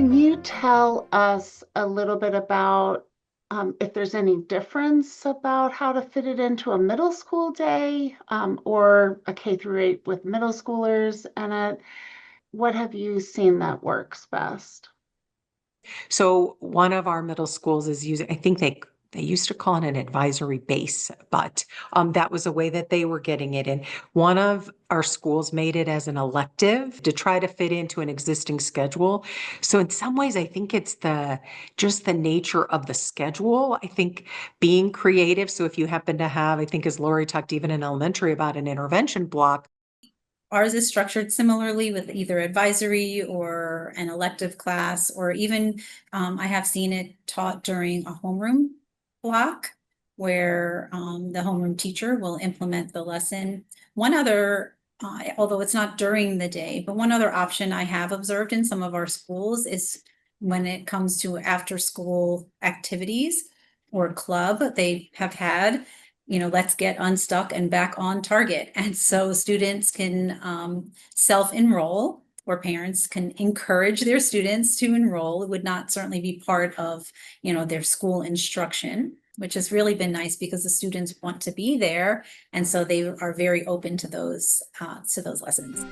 Can you tell us a little bit about if there's any difference about how to fit it into a middle school day or a K through 8 with middle schoolers in it? What have you seen that works best? So one of our middle schools is using, I think they used to call it an advisory base, but that was a way that they were getting it in. One of our schools made it as an elective to try to fit into an existing schedule. So in some ways, I think it's the just the nature of the schedule. I think being creative. So if you happen to have, I think as Lori talked even in elementary about an intervention block. Ours is structured similarly with either advisory or an elective class, or even I have seen it taught during a homeroom block where the homeroom teacher will implement the lesson. One other, although it's not during the day, but one other option I have observed in some of our schools is when it comes to after school activities or club, they have had let's get unstuck and back on target. And so students can self-enroll, or parents can encourage their students to enroll. It would not certainly be part of, their school instruction, which has really been nice because the students want to be there. And so they are very open to those lessons.